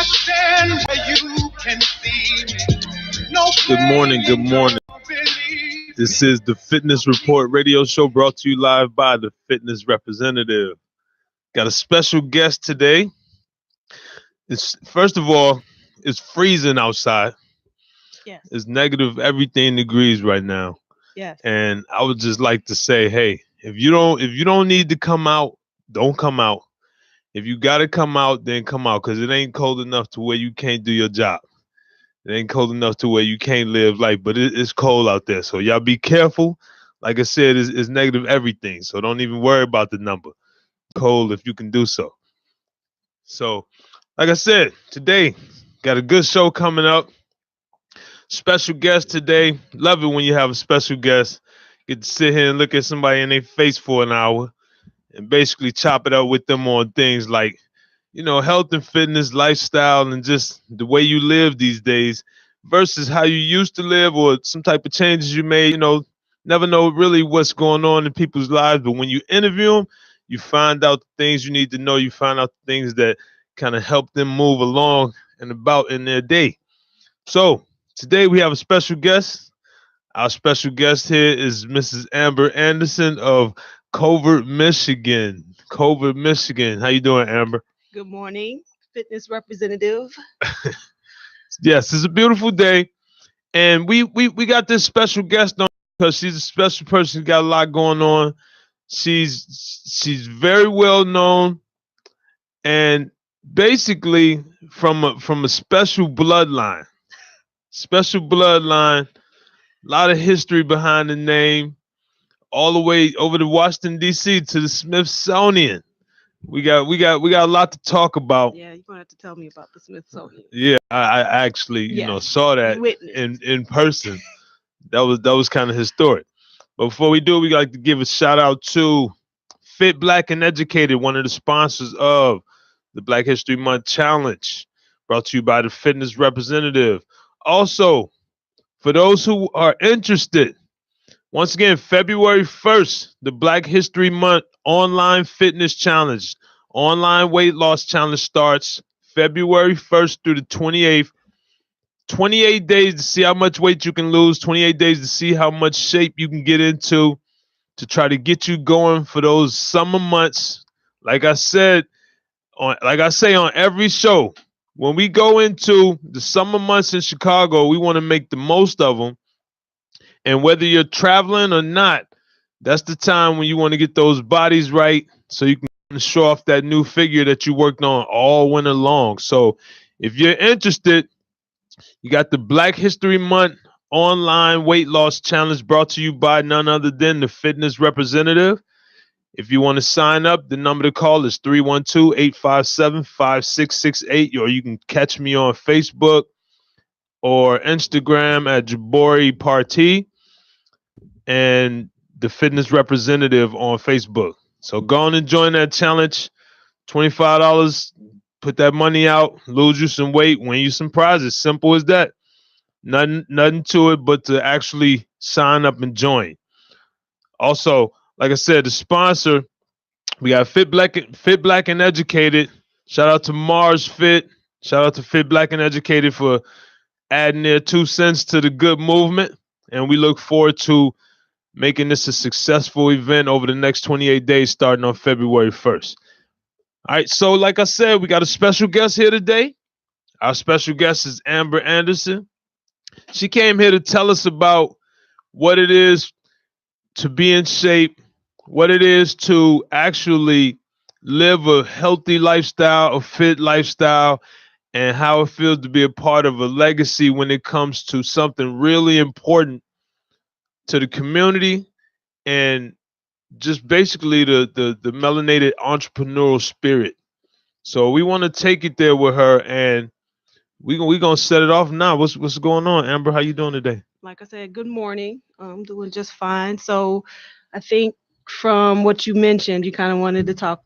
stand where you can see me. No Good morning. Good morning. believe. This is the Fitness Report radio show brought to you live by the Fitness Representative. Got a special guest today. It's first of all, it's freezing outside. Yes. It's negative everything degrees right now. Yes. And I would just like to say, hey, if you don't need to come out, don't come out. If you gotta come out, then come out, because it ain't cold enough to where you can't do your job. It ain't cold enough to where you can't live life, but it's cold out there. So y'all be careful. Like I said, it's negative everything. So don't even worry about the number. Cold if you can do so. So, like I said, today got a good show coming up. Special guest today. Love it when you have a special guest. Get to sit here and look at somebody in their face for an hour and basically chop it up with them on things like, health and fitness, lifestyle, and just the way you live these days versus how you used to live or some type of changes you made. Never know really what's going on in people's lives, but when you interview them, you find out the things you need to know. You find out the things that kind of help them move along and about in their day. So today we have a special guest. Our special guest here is Mrs. Amber Anderson of Covert, Michigan. Covert, Michigan. How you doing, Amber? Good morning, fitness representative. Yes, it's a beautiful day, and we got this special guest on because she's a special person. Got a lot going on. She's very well known, and basically from a special bloodline. Special bloodline. A lot of history behind the name, all the way over to Washington D.C. to the Smithsonian. We got a lot to talk about. Yeah, you're gonna have to tell me about the Smithsonian. Yeah, I actually, saw that in person. That was kind of historic. But before we do, we like to give a shout out to Fit Black and Educated, one of the sponsors of the Black History Month Challenge, brought to you by the Fitness Representative. Also, for those who are interested, once again, February 1st, the Black History Month Online Fitness Challenge, online weight loss challenge starts February 1st through the 28th. 28 days to see how much weight you can lose, 28 days to see how much shape you can get into to try to get you going for those summer months. Like I say on every show, when we go into the summer months in Chicago, we want to make the most of them. And whether you're traveling or not, that's the time when you want to get those bodies right so you can show off that new figure that you worked on all winter long. So if you're interested, you got the Black History Month Online Weight Loss Challenge brought to you by none other than the Fitness Representative. If you want to sign up, the number to call is 312-857-5668, or you can catch me on Facebook or Instagram at Jabori Party and the Fitness Representative on Facebook. So go on and join that challenge. $25. Put that money out, lose you some weight, win you some prizes. Simple as that. Nothing to it but to actually sign up and join. Also, like I said, the sponsor, we got Fit Black and Educated. Shout out to Mars Fit. Shout out to Fit Black and Educated for adding their 2 cents to the good movement. And we look forward to making this a successful event over the next 28 days starting on February 1st. All right, so like I said, we got a special guest here today. Our special guest is Amber Anderson. She came here to tell us about what it is to be in shape, what it is to actually live a healthy lifestyle, a fit lifestyle, and how it feels to be a part of a legacy when it comes to something really important to the community and just basically the melanated entrepreneurial spirit. So we want to take it there with her, and we gonna set it off now. What's going on, Amber? How you doing today? Like I said, good morning. I'm doing just fine. So I think from what you mentioned, you kind of wanted to talk,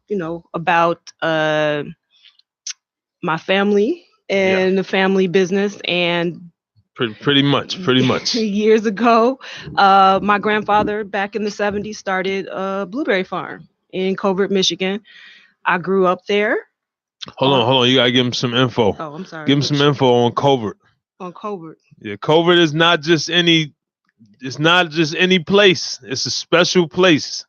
about my family and the family business. And pretty much. Years ago, my grandfather back in the 70s started a blueberry farm in Covert, Michigan. I grew up there. Hold on. You gotta give him some info. Oh, I'm sorry. Give him some info on covert. On covert. Yeah, covert is not just any. It's not just any place. It's a special place.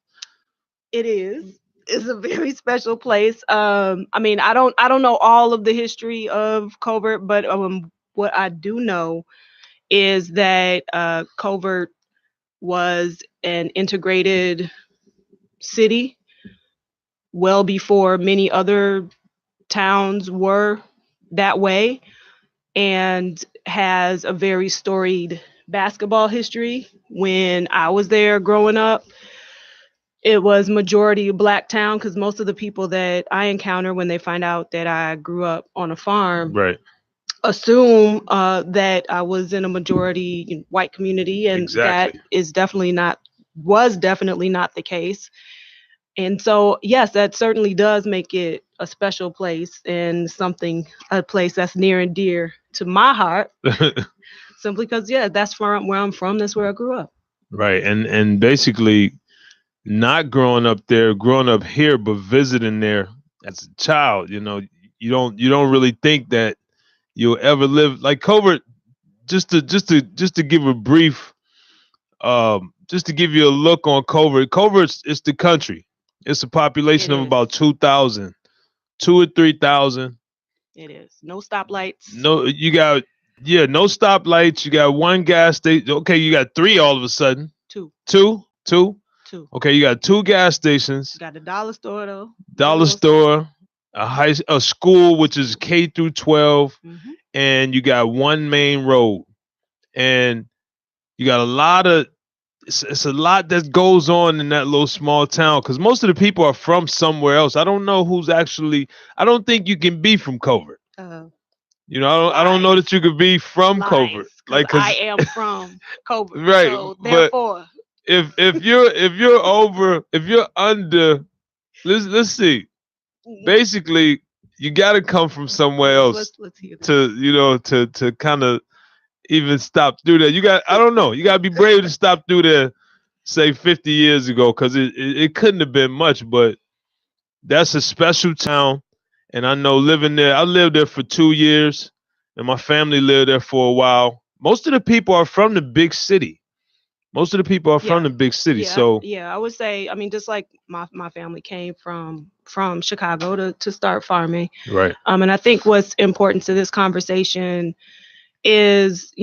It is. It's a very special place. I mean, I don't know all of the history of covert, but what I do know is that covert was an integrated city well before many other towns were that way, and has a very storied basketball history. When I was there growing up, it was majority Black town, because most of the people that I encounter when they find out that I grew up on a farm Right. assume that I was in a majority white community, and Exactly. that was definitely not the case. And so, yes, that certainly does make it a special place, and a place that's near and dear to my heart, simply because, yeah, that's where I'm from. That's where I grew up. Right. And basically not growing up there, growing up here, but visiting there as a child, you don't really think that you'll ever live like covert. Just to give a brief, just to give you a look on covert. Covert is the country. It's a population It of is. about 2,000, 2 or 3,000. It is. No stoplights. No, no stoplights. You got one gas station. Okay, you got three all of a sudden. Two. Two. Two. Okay, you got two gas stations. Got a dollar store though. Dollar store, a school which is K through 12, Mm-hmm. and you got one main road, and you got a lot of. It's a lot that goes on in that little small town because most of the people are from somewhere else. I don't know who's actually. I don't think you can be from covert. I don't know that you could be from covert. Like, I am from covert. Right, So but therefore, if you're under, let's see. Basically, you got to come from somewhere else let's hear that. to kind of even stop through there. I don't know. You got to be brave to stop through there, say 50 years ago, because it couldn't have been much, but that's a special town. And I know living there, I lived there for 2 years, and my family lived there for a while. Most of the people are from the big city. So yeah, I would say, I mean, just like my family came from Chicago to start farming. right, And I think what's important to this conversation is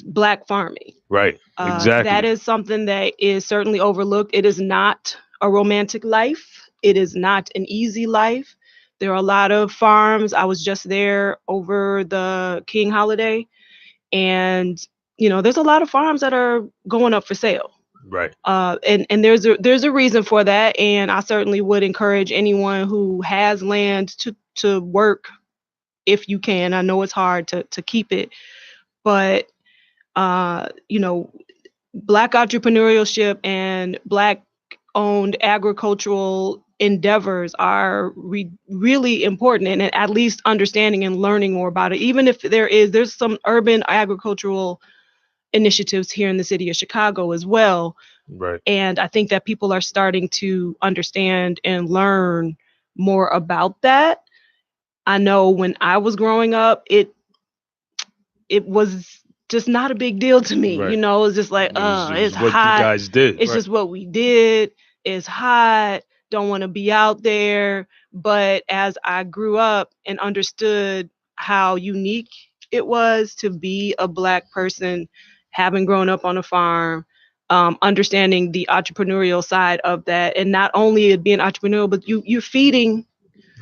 Black farming. right, exactly. That is something that is certainly overlooked. It is not a romantic life. It is not an easy life. There are a lot of farms. I was just there over the King holiday, and there's a lot of farms that are going up for sale. Right. And there's a reason for that, and I certainly would encourage anyone who has land to work if you can. I know it's hard to keep it, but Black entrepreneurship and Black owned agricultural endeavors are really important, and at least understanding and learning more about it. Even if there's some urban agricultural initiatives here in the city of Chicago as well. Right. And I think that people are starting to understand and learn more about that. I know when I was growing up, it was just not a big deal to me. Right. It's just like, it's what hot. you guys did. It's just what we did. It's hot. Don't want to be out there. But as I grew up and understood how unique it was to be a Black person, having grown up on a farm, understanding the entrepreneurial side of that, and not only it being entrepreneurial, but you're feeding,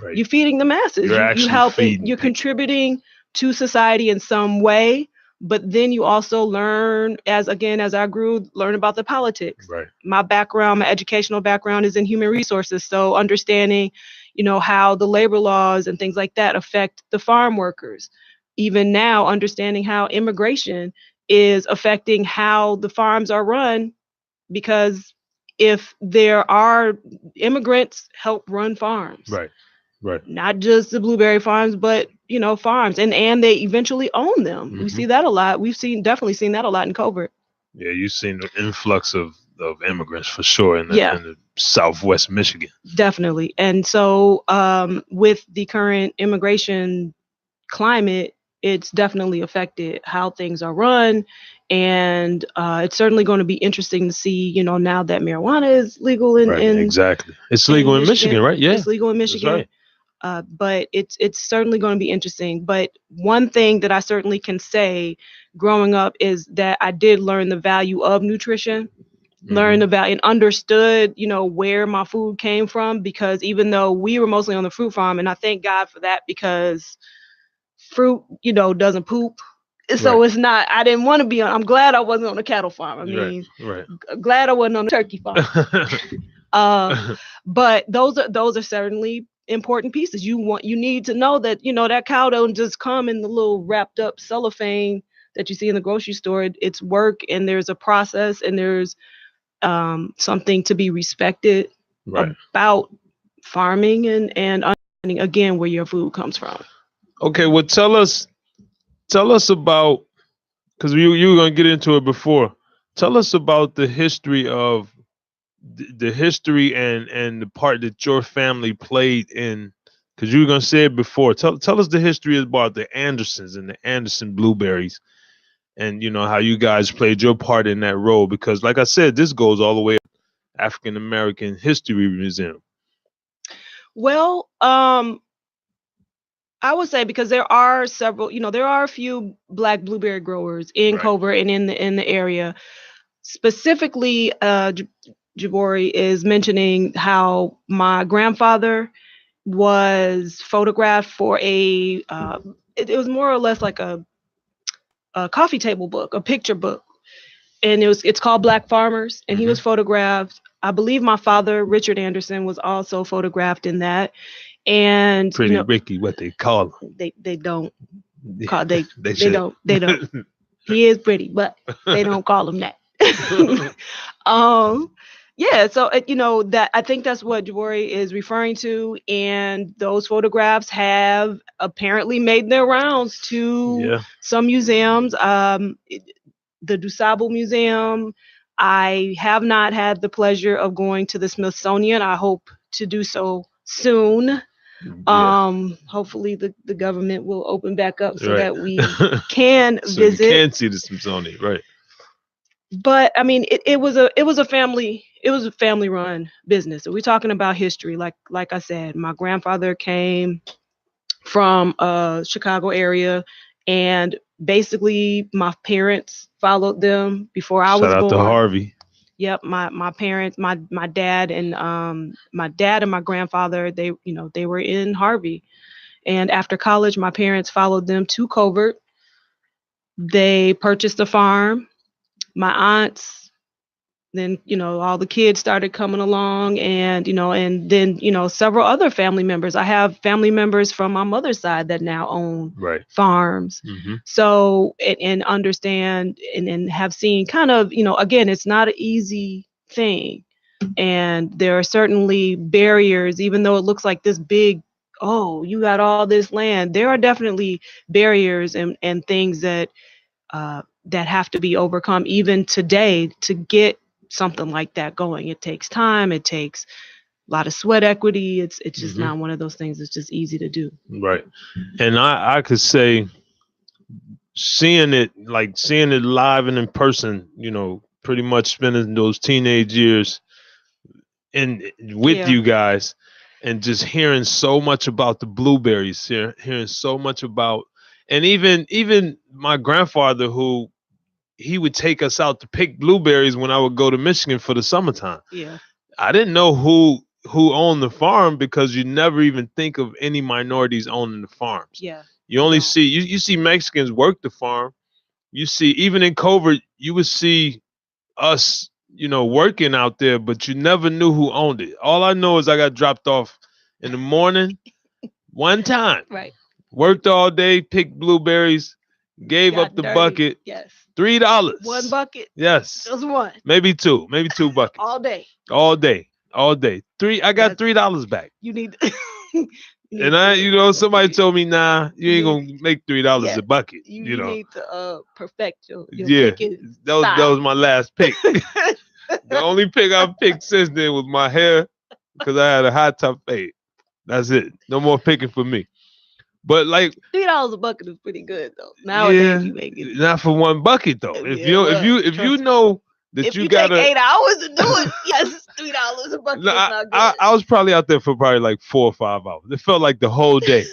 Right. you're feeding the masses. You're helping. You're contributing to society in some way. But then you also learn, as I grew, learn about the politics. Right. My educational background is in human resources. So understanding, how the labor laws and things like that affect the farm workers. Even now, understanding how immigration is affecting how the farms are run, because if there are immigrants help run farms. Right. Right. Not just the blueberry farms, but farms, and they eventually own them. Mm-hmm. We see that a lot. Definitely seen that a lot in covert. Yeah, you've seen the influx of of immigrants for sure in Yeah. the Southwest Michigan. Definitely. And so with the current immigration climate, it's definitely affected how things are run. And it's certainly going to be interesting to see, now that marijuana is legal Right, exactly. It's in legal in Michigan, right? Yeah. It's legal in That's Michigan. right. But it's certainly going to be interesting. But one thing that I certainly can say growing up is that I did learn the value of nutrition, learned about and understood, where my food came from, because even though we were mostly on the fruit farm, and I thank God for that, because fruit, doesn't poop. So Right. it's not, I didn't want to be on, I'm glad I wasn't on a cattle farm. I mean, Right. glad I wasn't on a turkey farm. But those are certainly important pieces. You need to know that, that cow don't just come in the little wrapped up cellophane that you see in the grocery store. It's work, and there's a process, and there's something to be respected Right. about farming and understanding again where your food comes from. Okay, well, tell us about, because you were gonna get into it before. Tell us about the history of the history and the part that your family played in, because you were gonna say it before. Tell us the history about the Andersons and the Anderson blueberries, and how you guys played your part in that role. Because, like I said, this goes all the way up African American History Museum. Well, I would say, because there are several, there are a few Black blueberry growers in Right. Covert and in the area. Specifically, Jabori is mentioning how my grandfather was photographed for it was more or less like a coffee table book, a picture book, and it's called Black Farmers, and he was photographed. I believe my father, Richard Anderson, was also photographed in that. And Pretty Ricky, what they call him. They don't Yeah, call they should. they don't. He is pretty, but they don't call him that. Yeah, so that, I think that's what Jabori is referring to, and those photographs have apparently made their rounds to some museums. The DuSable Museum. I have not had the pleasure of going to the Smithsonian. I hope to do so soon. Hopefully the government will open back up so that we can so visit. You can see the Smithsonian, right? But I mean, it was a family run business. So we're talking about history. Like I said, my grandfather came from Chicago area, and basically my parents followed them before I was born. Shout out to Harvey. Yep, my parents, my dad and my grandfather, they were in Harvey. And after college, my parents followed them to Covert. They purchased a farm. My aunts, then all the kids started coming along, and and then several other family members. I have family members from my mother's side that now own farms. So and understand and have seen kind of, again, it's not an easy thing, and there are certainly barriers. Even though it looks like this big, oh, you got all this land, there are definitely barriers and things that that have to be overcome even today to get something like that going. It takes time. It takes a lot of sweat equity. It's just not one of those things that's just easy to do. Right. And I could say, seeing it live and in person, pretty much spending those teenage years with you guys, and just hearing so much about the blueberries, hearing so much about, and even my grandfather, who he would take us out to pick blueberries when I would go to Michigan for the summertime. Yeah. I didn't know who owned the farm, because you never even think of any minorities owning the farms. Yeah. You only see you see Mexicans work the farm. You see, even in Covert, you would see us, working out there, but you never knew who owned it. All I know is I got dropped off in the morning one time. Right. Worked all day, picked blueberries, got up the dirty bucket. Yes. $3. One bucket. Yes. Just one. Maybe two buckets. All day. All day. I got $3 back. You need. And somebody told me, nah, you ain't gonna make $3 a bucket. You need to perfect your picking. That was my last pick. The only pick I've picked since then was my hair because I had a high top fade. That's it. No more picking for me. But like, $3 a bucket is pretty good though. yeah, Nowadays you make it. not for one bucket though. If Yeah, you if well, you if you trust me. know that If you you take gotta, 8 hours to do it, yes, $3 a bucket no, is not good. I was probably out there for probably like 4 or 5 hours. It felt like the whole day.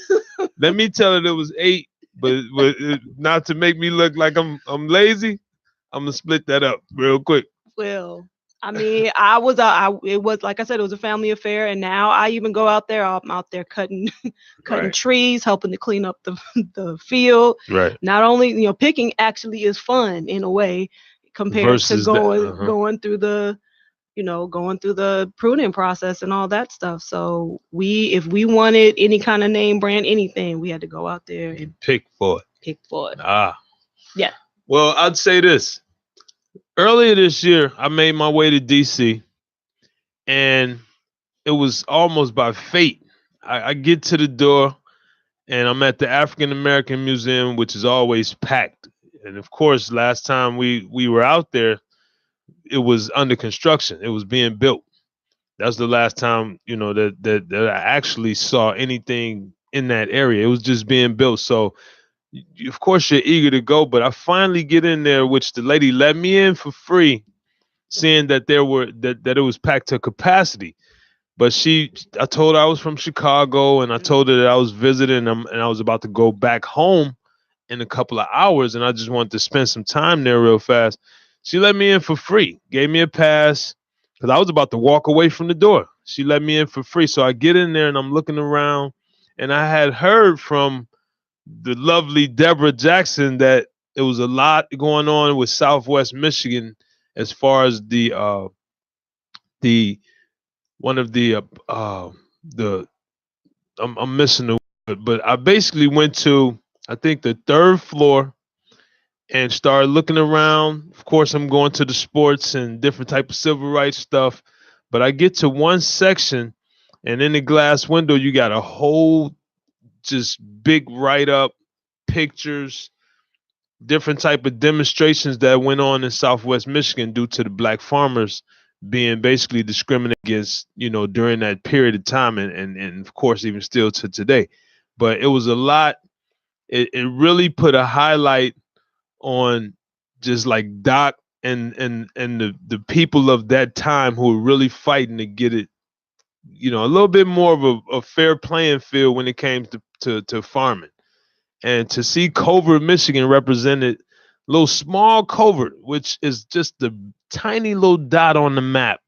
Let me tell it, it was 8, but not to make me look like I'm lazy. I'm gonna split that up real quick. Well, I mean, it was like I said, it was a family affair, and now I even go out there. I'm out there cutting, cutting Right. trees, helping to clean up the the field. Right. Not only picking actually is fun in a way compared to Versus the going through the going through the pruning process and all that stuff. So if we wanted any kind of name brand anything, we had to go out there and pick for it. pick for it. Ah. Yeah. Well, I'd say this. Earlier this year, I made my way to DC, and it was almost by fate. I get to the door, and I'm at the African American Museum, which is always packed. And of course, last time we were out there, it was under construction. It was being built. That's the last time that I actually saw anything in that area. It was just being built. So of course you're eager to go, but I finally get in there, which the lady let me in for free, seeing that that it was packed to capacity. But I told her I was from Chicago, and I told her that I was visiting them, and I was about to go back home in a couple of hours, and I just wanted to spend some time there real fast. She let me in for free, gave me a pass, because I was about to walk away from the door. She let me in for free. So I get in there and I'm looking around, and I had heard from the lovely Deborah Jackson that it was a lot going on with Southwest Michigan as far as the one of the I'm missing the word, but I basically went to, I think, the 3rd floor and started looking around. Of course, I'm going to the sports and different type of civil rights stuff, but I get to one section, and in the glass window, you got a whole just big write up, pictures, different type of demonstrations that went on in Southwest Michigan due to the black farmers being basically discriminated against, during that period of time, and of course even still to today. But it was a lot. It really put a highlight on just like Doc and the people of that time who were really fighting to get it, a little bit more of a fair playing field when it came to farming. And to see Covert, Michigan represented, little small Covert, which is just the tiny little dot on the map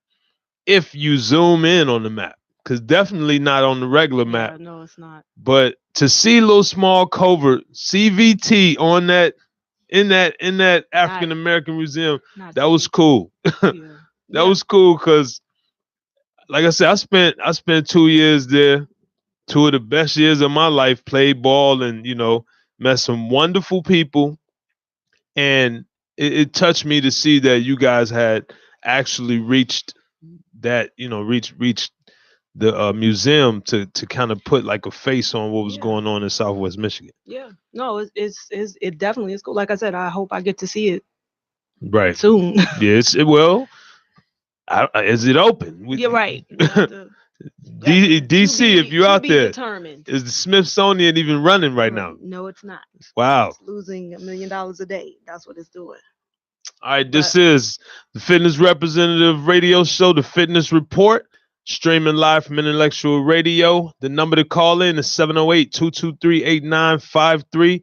if you zoom in on the map, because definitely not on the regular map. No, it's not. But to see little small Covert CVT on that in that African American museum, that was cool. That was cool because, like I said, I spent 2 years there, 2 of the best years of my life. Played ball and met some wonderful people, and it touched me to see that you guys had actually reached that, reached the museum to kind of put like a face on what was going on in Southwest Michigan. Yeah, no, it definitely is cool. Like I said, I hope I get to see it right soon. Yes, it will. Is it open? You're right. DC, if you're out there, determined. is the Smithsonian even running right now? No, it's not. Wow. It's losing $1 million a day. That's what it's doing. All right, this is the Fitness Representative Radio Show, The Fitness Report, streaming live from Intellectual Radio. The number to call in is 708-223-8953.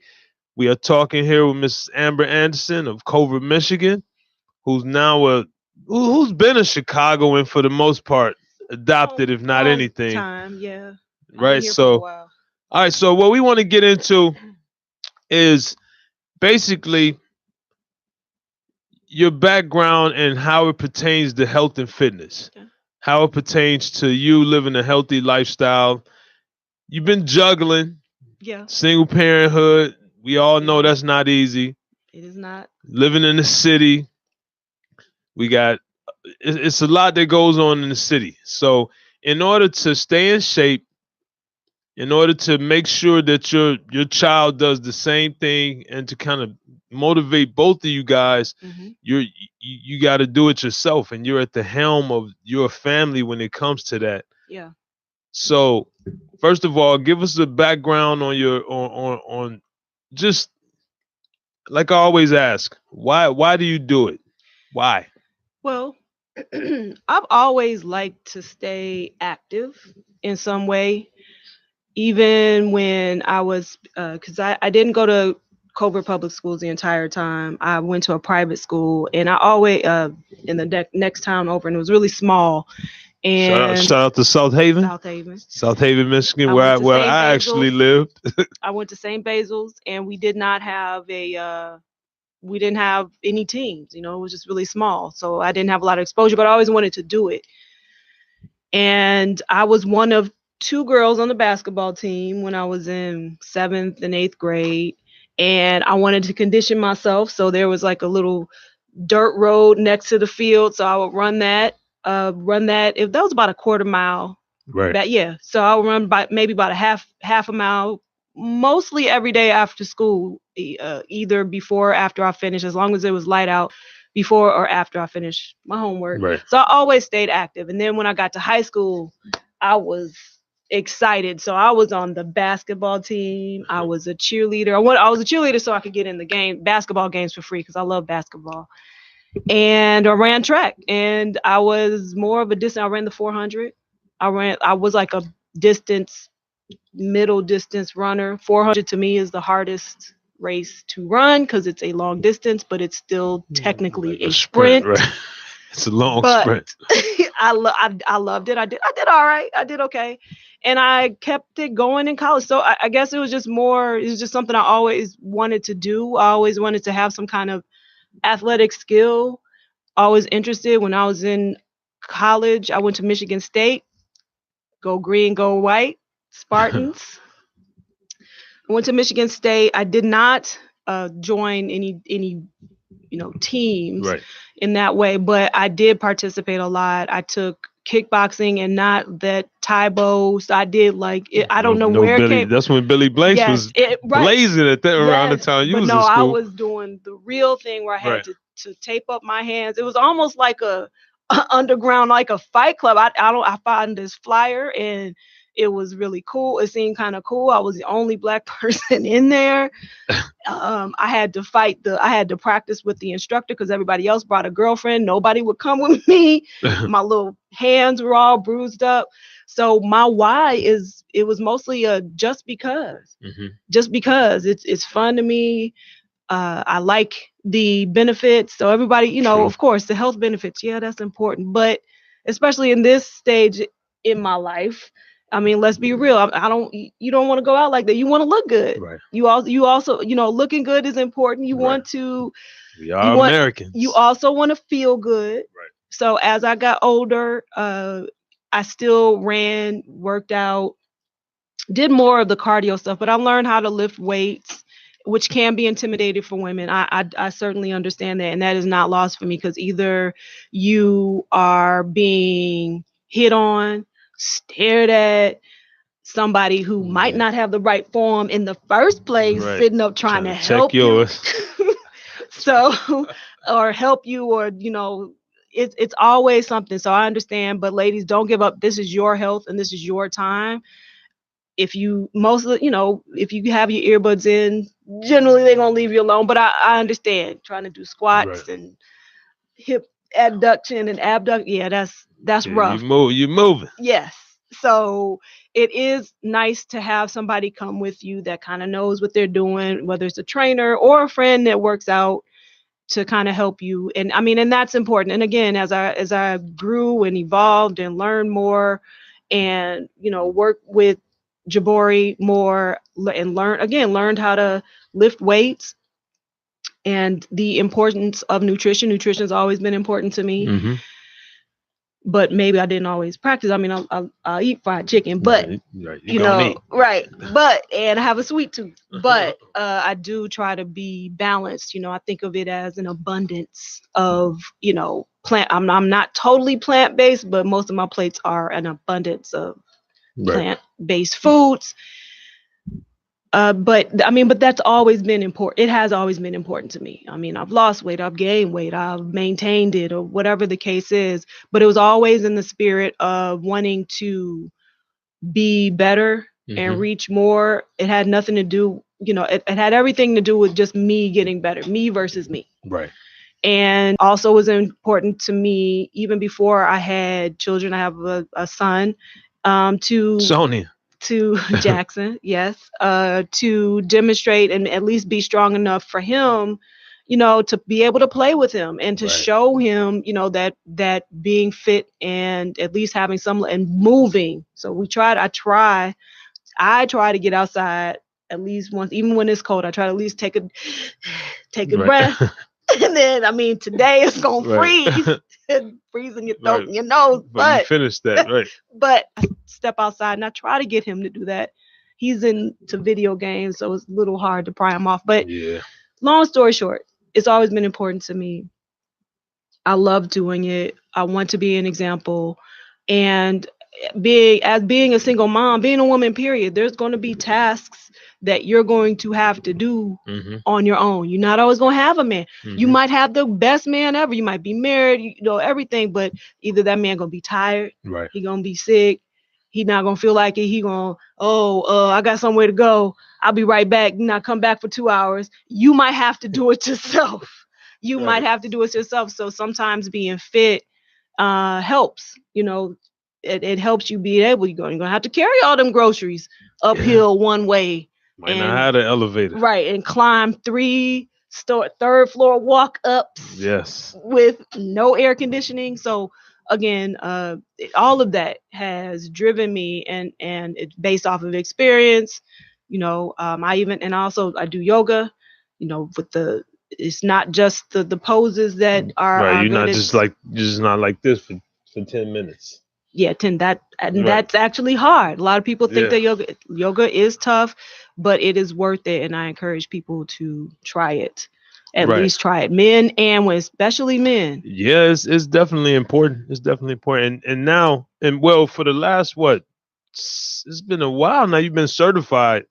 We are talking here with Mrs. Amber Anderson of Covert, Michigan, who's now who's been a Chicagoan for the most part, adopted, if not anything. Time, yeah. Right. So, all right. So what we want to get into is basically your background and how it pertains to health and fitness, how it pertains to you living a healthy lifestyle. You've been juggling, single parenthood. We all know that's not easy. It is not. Living in the city. It's a lot that goes on in the city. So in order to stay in shape, in order to make sure that your child does the same thing, and to kind of motivate both of you guys. Mhm. You got to do it yourself, and you're at the helm of your family when it comes to that. Yeah. So, first of all, give us a background on your on just like I always ask, why do you do it? Why? Well, I've always liked to stay active in some way, even when I was, because I didn't go to Covert Public Schools the entire time. I went to a private school, and I always, in the next town over, and it was really small. And Shout out to South Haven. South Haven. South Haven, Michigan, I where went to St. I actually lived. I went to St. Basil's, and we did not have we didn't have any teams. It was just really small, so I didn't have a lot of exposure. But I always wanted to do it, and I was one of two girls on the basketball team when I was in 7th and 8th grade, and I wanted to condition myself. So there was like a little dirt road next to the field, so I would run that. If that was about a quarter mile. Right. But yeah, so I'll run maybe about a half a mile, mostly every day after school, either before or after I finish, as long as it was light out, before or after I finished my homework. Right. So I always stayed active. And then when I got to high school, I was excited. So I was on the basketball team. I was a cheerleader. I was a cheerleader so I could get in the basketball games for free because I love basketball. And I ran track, and I was more of a distance. I ran the 400. I was like a middle distance runner. 400 to me is the hardest race to run because it's a long distance, but it's still technically Like a sprint. Right? It's a long sprint. I loved it. I did all right. I did okay, and I kept it going in college. So I guess it was just something I always wanted to do. I always wanted to have some kind of athletic skill. Always interested. When I was in college, I went to Michigan State. Go green, go white, Spartans. I went to Michigan State. I did not join any teams in that way, but I did participate a lot. I took kickboxing and not that Taibo. So I did I don't know where it came. That's when Billy Blanks was blazing at that around the time you was in school. I was doing the real thing where I had to tape up my hands. It was almost like a underground, like a fight club. I found this flyer, and it was really cool. It seemed kind of cool. I was the only Black person in there. I had to practice with the instructor because everybody else brought a girlfriend. Nobody would come with me. My little hands were all bruised up. So my why it was mostly just because. Mm-hmm. Just because it's fun to me. I like the benefits. So everybody, of course, the health benefits. Yeah, that's important. But especially in this stage in my life, I mean, let's be real. You don't want to go out like that. You want to look good. Right. You also, looking good is important. You want to. We are Americans. You also want to feel good. Right. So as I got older, I still ran, worked out, did more of the cardio stuff, but I learned how to lift weights, which can be intimidating for women. I certainly understand that. And that is not lost for me because either you are being hit on, stared at, somebody who might not have the right form in the first place, sitting up trying to help you. So, or help you, or, it's always something. So I understand, but ladies, don't give up. This is your health and this is your time. If you if you have your earbuds in, generally they're gonna leave you alone. But I understand trying to do squats and hip abduction and abduct. Yeah, that's rough. You're moving. Yes. So it is nice to have somebody come with you that kind of knows what they're doing, whether it's a trainer or a friend that works out to kind of help you. And I mean, and that's important. And again, as I grew and evolved and learned more and, work with Jabori more and learned how to lift weights and the importance of nutrition. Nutrition has always been important to me. Mm-hmm. But maybe I didn't always practice. I mean, I'll eat fried chicken, but but and I have a sweet tooth. But I do try to be balanced. I think of it as an abundance of plant. I'm not totally plant-based, but most of my plates are an abundance of plant-based foods. But that's always been important. It has always been important to me. I mean, I've lost weight, I've gained weight, I've maintained it, or whatever the case is. But it was always in the spirit of wanting to be better and reach more. It had nothing to do, it had everything to do with just me getting better, me versus me. Right. And also was important to me even before I had children. I have a son, Sonia. to Jackson, yes, to demonstrate and at least be strong enough for him, to be able to play with him and to show him, that being fit and at least having some and moving. So I try to get outside at least once, even when it's cold. I try to at least take a breath. And then, today it's going to freeze. Freezing your throat and your nose. But you finished that, right? But I step outside and I try to get him to do that. He's into video games, so it's a little hard to pry him off. But long story short, it's always been important to me. I love doing it. I want to be an example. And being a single mom, being a woman, period, there's going to be tasks that you're going to have to do on your own. You're not always going to have a man. You might have the best man ever. You might be married, everything, but either that man going to be tired, he going to be sick, he not going to feel like it, he going, I got somewhere to go, I'll be right back, not come back for 2 hours. You might have to do it yourself. Might have to do it yourself. So sometimes being fit helps, it helps you be able, you're going to have to carry all them groceries uphill one way. Might not have an elevator. Right. And climb 3-third floor walk ups. Yes. With no air conditioning. So again, all of that has driven me and it's based off of experience. I do yoga, with it's not just the poses that are right. You're just not like this for 10 minutes. Yeah, that's actually hard. A lot of people think that yoga is tough, but it is worth it, and I encourage people to try it. At least try it, men and women, especially men. Yeah, it's definitely important. It's definitely important. And now, for the last it's been a while now. You've been certified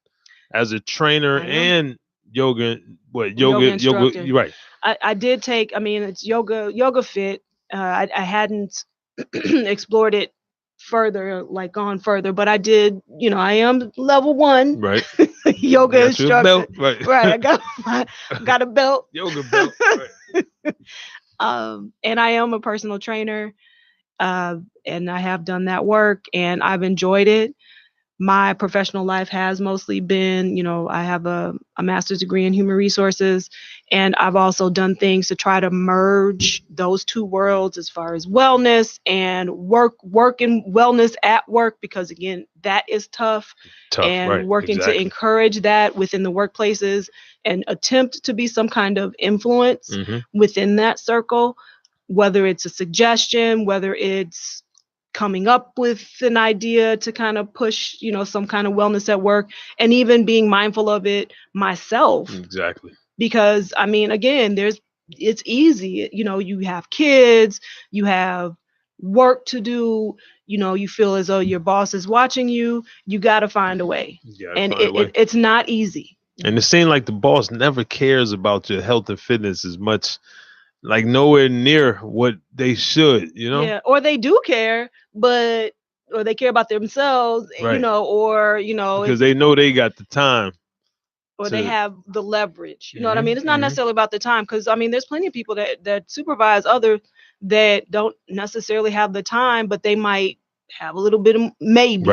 as a trainer and yoga instructor. You're right. I did take. It's yoga fit. I hadn't explored it further, gone further, but I did, I am level 1 yoga instructor. Belt, right. I got a belt. Yoga belt. Right. And I am a personal trainer, and I have done that work and I've enjoyed it. My professional life has mostly been, I have a master's degree in human resources, and I've also done things to try to merge those two worlds as far as wellness and work and wellness at work, because again, that is tough and working to encourage that within the workplaces and attempt to be some kind of influence within that circle, whether it's a suggestion, whether it's coming up with an idea to kind of push, some kind of wellness at work, and even being mindful of it myself. Exactly. Because again, it's easy. You have kids, you have work to do, you feel as though your boss is watching you. You got to find a way. And it's not easy. And it seems like the boss never cares about your health and fitness as much, like nowhere near what they should, Yeah, or they do care, or they care about themselves, because they know they got the time, or they have the leverage. You know what I mean? It's not necessarily about the time, because there's plenty of people that supervise others that don't necessarily have the time, but they might have a little bit of maybe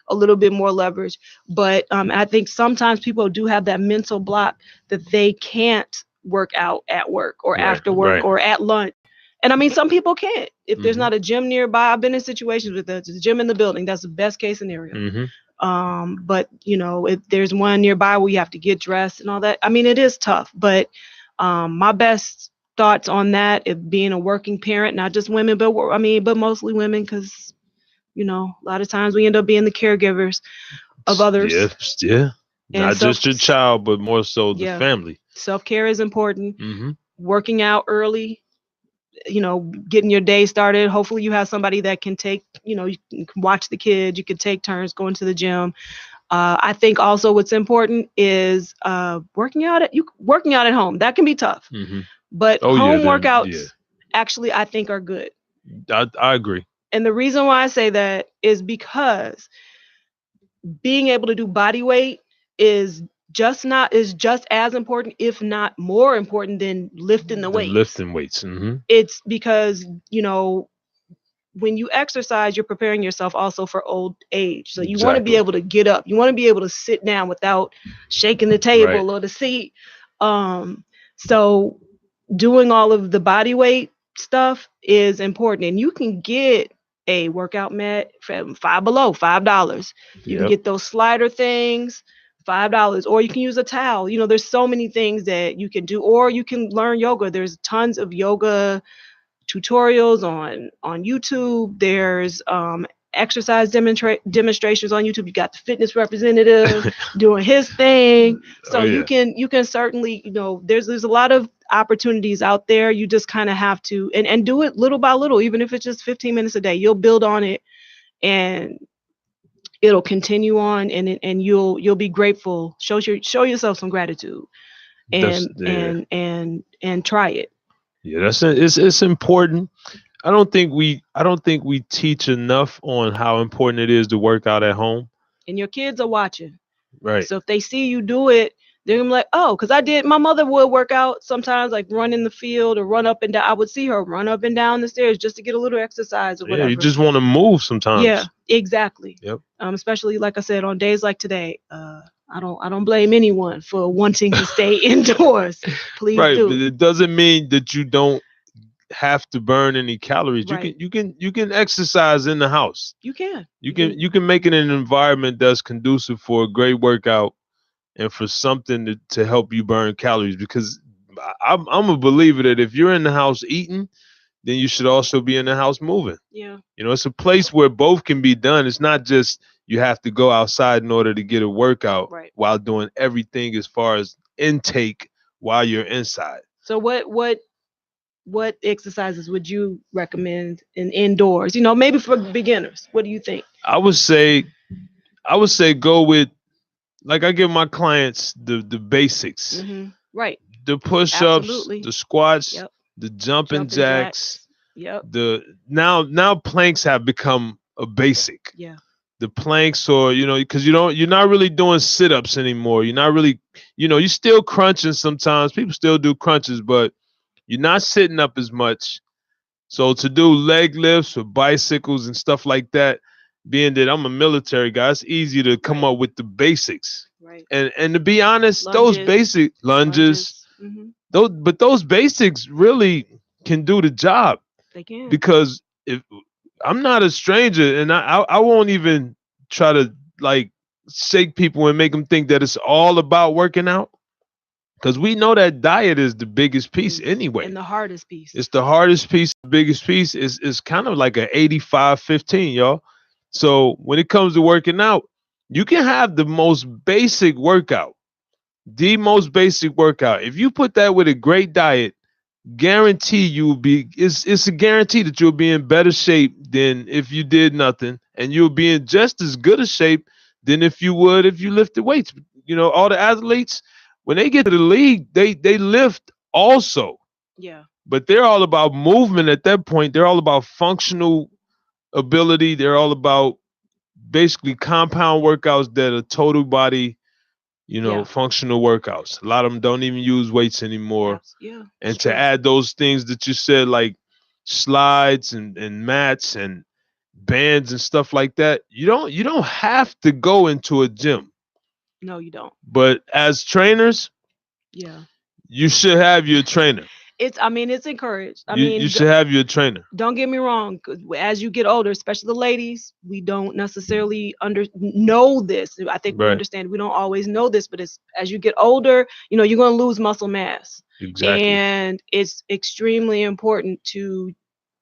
a little bit more leverage. But I think sometimes people do have that mental block that they can't work out at work or after work or at lunch. And some people can't. If there's not a gym nearby, I've been in situations with there's a gym in the building. That's the best case scenario. But if there's one nearby where you have to get dressed and all that, it is tough. But my best thoughts on that, if being a working parent, not just women, but mostly women, because a lot of times we end up being the caregivers of others. Yeah. Not just your child, but more so the family. Self-care is important. Working out early, getting your day started. Hopefully you have somebody that can take, you can watch the kids, you can take turns going to the gym. I think also what's important is working out at home. That can be tough, but home workouts actually I think are good. I agree. And the reason why I say that is because being able to do body weight is just as important, if not more important, than lifting the weights. Lifting weights. It's because, when you exercise, you're preparing yourself also for old age. So you want to be able to get up. You want to be able to sit down without shaking the table or the seat. So doing all of the body weight stuff is important. And you can get a workout mat from $5. You can get those slider things, $5, or you can use a towel. There's so many things that you can do, or you can learn yoga. There's tons of yoga tutorials on YouTube. There's exercise demonstrations on YouTube. You got the fitness representative doing his thing. So you can certainly, there's a lot of opportunities out there. You just kind of have to and do it little by little, even if it's just 15 minutes a day. You'll build on it and it'll continue on, and you'll be grateful. Show yourself some gratitude and try it. Yeah, it's important. I don't think we teach enough on how important it is to work out at home. And your kids are watching. Right. So if they see you do it, they're gonna be like, oh, because my mother would work out sometimes, like run in the field or run up and down. I would see her run up and down the stairs just to get a little exercise or whatever. Yeah, you just want to move sometimes. Yeah, exactly. Yep. Especially like I said, on days like today, I don't blame anyone for wanting to stay indoors. Please do. But it doesn't mean that you don't have to burn any calories. Right. You can exercise in the house. You can. You can make it an environment that's conducive for a great workout and for something to help you burn calories. Because I'm a believer that if you're in the house eating, then you should also be in the house moving. Yeah. It's a place where both can be done. It's not just you have to go outside in order to get a workout while doing everything as far as intake while you're inside. So what exercises would you recommend indoors? Maybe for beginners. What do you think? I would say go with, like, I give my clients the basics. Mm-hmm. Right. The push-ups, the squats, the jumping jacks. Yep. Now planks have become a basic. Yeah. The planks, or because you're not really doing sit-ups anymore. You're not really, you're still crunching sometimes. People still do crunches, but you're not sitting up as much. So to do leg lifts or bicycles and stuff like that, being that I'm a military guy, it's easy to come up with the basics. Right. And to be honest, those basic lunges. Mm-hmm. Those basics really can do the job. They can. Because if I'm not a stranger, and I won't even try to shake people and make them think that it's all about working out. Because we know that diet is the biggest piece anyway. And the hardest piece. It's the hardest piece. The biggest piece is kind of like an 85-15, y'all. So when it comes to working out, you can have the most basic workout. The most basic workout. If you put that with a great diet, guarantee it's a guarantee that you'll be in better shape than if you did nothing. And you'll be in just as good a shape than if you lifted weights. All the athletes, when they get to the league, they lift also. Yeah. But they're all about movement at that point. They're all about functional ability. They're all about basically compound workouts that are total body, functional workouts. A lot of them don't even use weights anymore. Yeah. And to add those things that you said, like slides and mats and bands and stuff like that, you don't have to go into a gym. No, you don't. But as trainers, you should have your trainer. It's encouraged. You should have your trainer. Don't get me wrong. As you get older, especially the ladies, we don't necessarily know this. I think we understand. We don't always know this, but as you get older, you're going to lose muscle mass. Exactly. And it's extremely important to,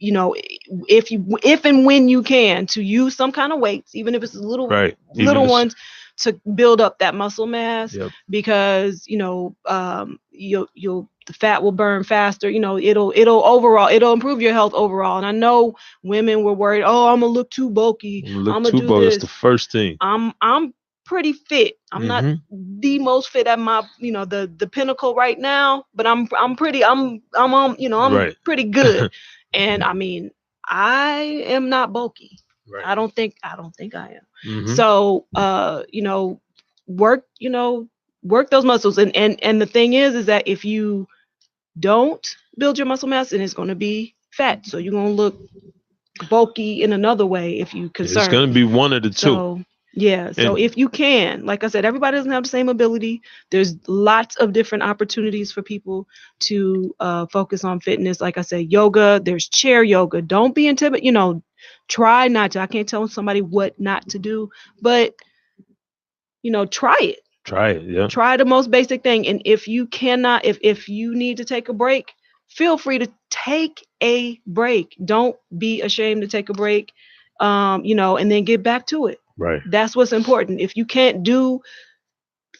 if and when you can, to use some kind of weights, even if it's little ones, to build up that muscle mass. Because the fat will burn faster. It'll improve your health overall. And I know women were worried, oh, I'm gonna look too bulky. I'm gonna do this. That's the first thing. I'm pretty fit. I'm not the most fit at my, the pinnacle right now, but I'm on, I'm Right. pretty good. And I mean, I am not bulky. Right. I don't think I am. Mhm. So, work, work those muscles. And the thing is that if you don't build your muscle mass, then it's going to be fat. So you're going to look bulky in another way if you It's concern. going to be one of the two. So yeah. So And- if you can, like I said, everybody doesn't have the same ability. There's lots of different opportunities for people to focus on fitness. Like I said, yoga, there's chair yoga. Don't be intimidated, try not to. I can't tell somebody what not to do, but try it. Try it. Yeah. Try the most basic thing. And if you cannot, if you need to take a break, feel free to take a break. Don't be ashamed to take a break, and then get back to it. Right. That's what's important. If you can't do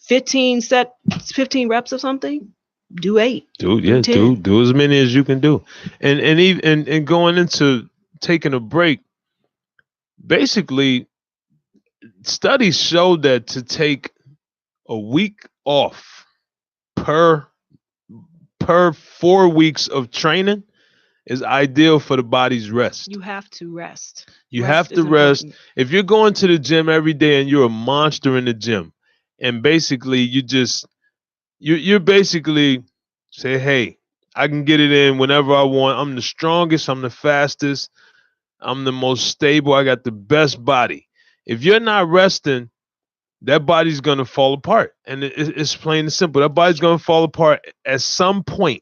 15 reps of something, do 8. Do 10. do as many as you can do. And even and going into taking a break, basically studies show that to take a week off per 4 weeks of training is ideal for the body's rest. You have to rest. You have to rest. If you're going to the gym every day and you're a monster in the gym, and basically you're basically say, hey, I can get it in whenever I want. I'm the strongest. I'm the fastest. I'm the most stable. I got the best body. If you're not resting, that body's going to fall apart. And it's plain and simple. That body's going to fall apart at some point.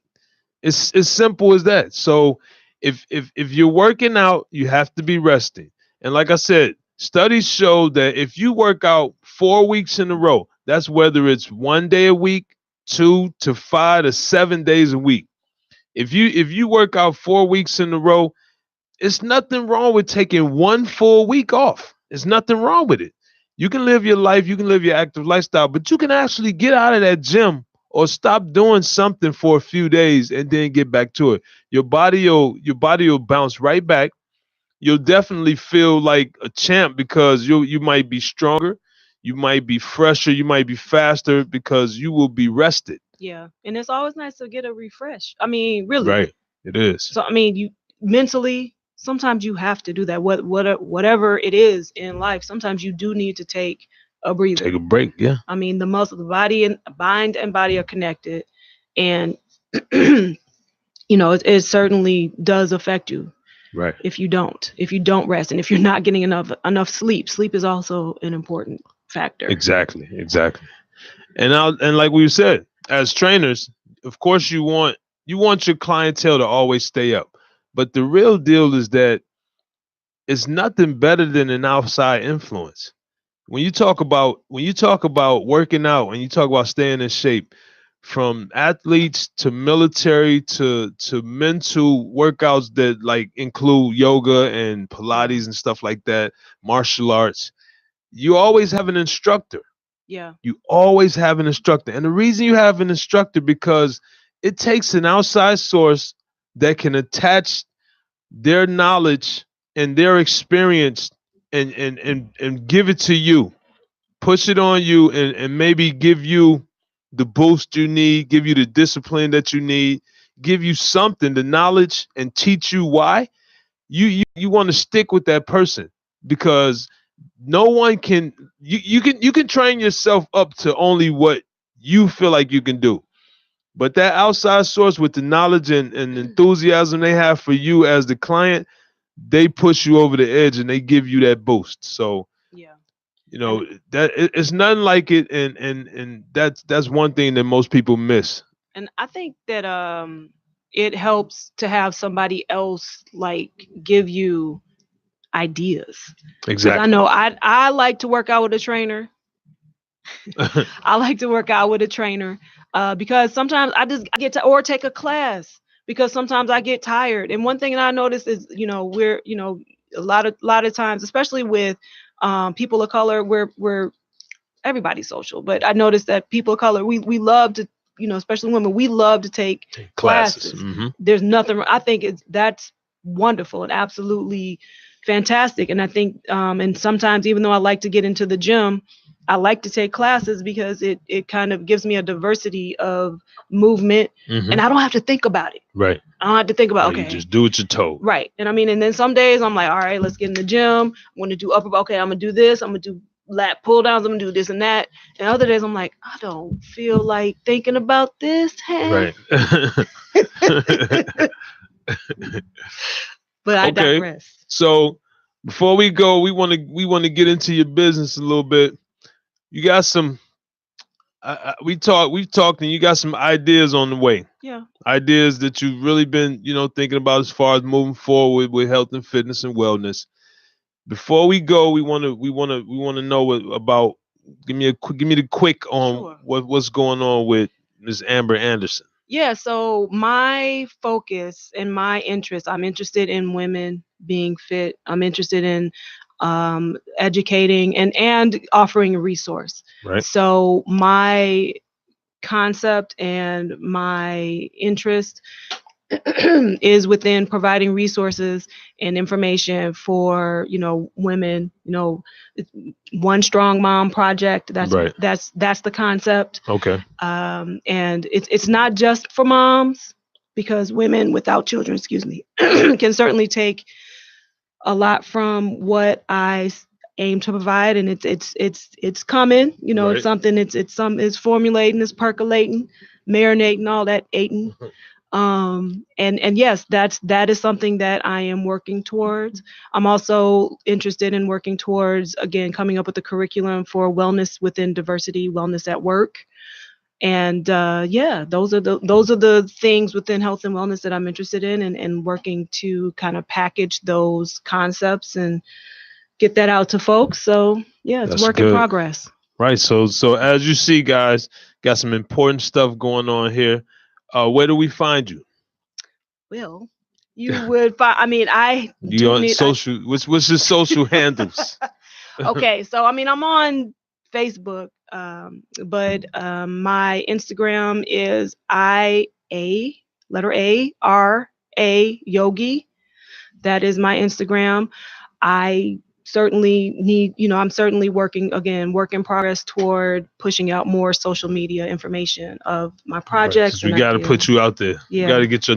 It's as simple as that. So if you're working out, you have to be resting. And like I said, studies show that if you work out 4 weeks in a row, that's whether it's 1 day a week, 2 to 5 to 7 days a week. If you work out 4 weeks in a row, it's nothing wrong with taking 1 full week off. There's nothing wrong with it. You can live your life, you can live your active lifestyle, but you can actually get out of that gym or stop doing something for a few days and then get back to it. Your body will bounce right back. You'll definitely feel like a champ because you might be stronger, you might be fresher, you might be faster because you will be rested. Yeah. And it's always nice to get a refresh. I mean, really. Right. It is. So I mean, you mentally, sometimes you have to do that. Whatever it is in life, sometimes you do need to take a breather. Take a break, yeah. I mean, the muscle, the body and mind and body are connected, and it certainly does affect you. Right. If you don't rest, and if you're not getting enough sleep. Sleep is also an important factor. Exactly. And like we said, as trainers, of course you want your clientele to always stay up. But the real deal is that it's nothing better than an outside influence. When you talk about working out and you talk about staying in shape, from athletes to military to mental workouts that like include yoga and Pilates and stuff like that, martial arts, you always have an instructor. Yeah. You always have an instructor. And the reason you have an instructor because it takes an outside source that can attach their knowledge and their experience and give it to you, push it on you, and maybe give you the boost you need, give you the discipline that you need, give you something, the knowledge, and teach you why. You want to stick with that person because no one can you can train yourself up to only what you feel like you can do. But that outside source with the knowledge and enthusiasm they have for you as the client, they push you over the edge and they give you that boost. So Yeah. That it's nothing like it, and that's one thing that most people miss. And I think that it helps to have somebody else like give you ideas. Exactly. I know I like to work out with a trainer. I like to work out with a trainer because sometimes I get to or take a class because sometimes I get tired. And one thing that I notice is we're a lot of times, especially with people of color, we're everybody's social, but I noticed that people of color we love to especially women, we love to take classes. Mm-hmm. There's nothing. I think that's wonderful and absolutely fantastic. And I think and sometimes even though I like to get into the gym, I like to take classes because it kind of gives me a diversity of movement, and I don't have to think about it. Right. I don't have to think about, You okay, just do what you're told. right. And I mean, and then some days I'm like, all right, let's get in the gym. I'm going to do upper, okay, I'm going to do this. I'm going to do lat pull downs. I'm going to do this and that. And other days I'm like, I don't feel like thinking about this. Right. But I Okay. digress. So before we go, we want to get into your business a little bit. You got some. We've talked, and you got some ideas on the way. Yeah. Ideas that you've really been, thinking about as far as moving forward with health and fitness and wellness. Before we go, we want to know about. Give me the quick on Sure. what's going on with Ms. Amber Anderson. Yeah, so my focus and my interest, I'm interested in women being fit. I'm interested in educating and offering a resource. Right. So my concept and my interest is within providing resources and information for women. One Strong Mom Project. That's right. That's the concept. Okay. And it's not just for moms, because women without children, can certainly take a lot from what I aim to provide, and it's coming. Right. It's something. It's formulating, it's percolating, marinating, all that eating. And yes, that is something that I am working towards. I'm also interested in working towards, again, coming up with a curriculum for wellness within diversity, wellness at work. And those are the things within health and wellness that I'm interested in, and working to kind of package those concepts and get that out to folks. So yeah, it's work in progress. Right. So as you see, guys, got some important stuff going on here. Where do we find you? Well, you would find. I mean, you on social. What's your social handles? Okay, so I mean, I'm on Facebook, but my Instagram is letter A Yogi. That is my Instagram. I certainly need, I'm certainly work in progress toward pushing out more social media information of my projects. Right, we got to put you out there. Yeah. You got to get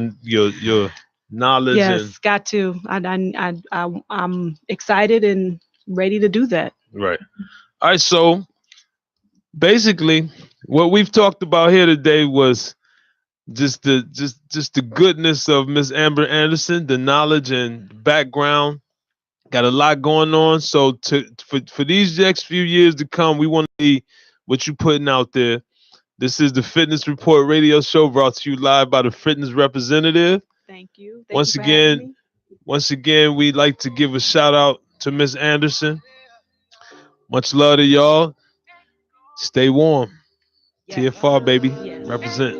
your knowledge. Yes, got to. I'm excited and ready to do that. Right. All right. So basically, what we've talked about here today was just the goodness of Miss Amber Anderson, the knowledge and background. Got a lot going on. So for these next few years to come, we want to see what you're putting out there. This is the Fitness Report radio show, brought to you live by the Fitness Representative. Thank you. Once again, we'd like to give a shout out to Miss Anderson. Much love to y'all. Stay warm. Yes. TFR, baby. Yes. Represent.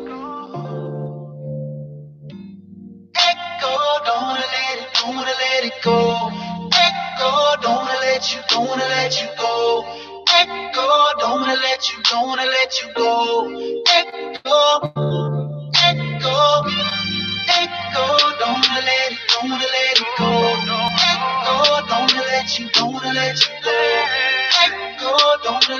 Don't wanna let it go. Echo, don't wanna let you go. Echo, don't wanna let you go. Echo.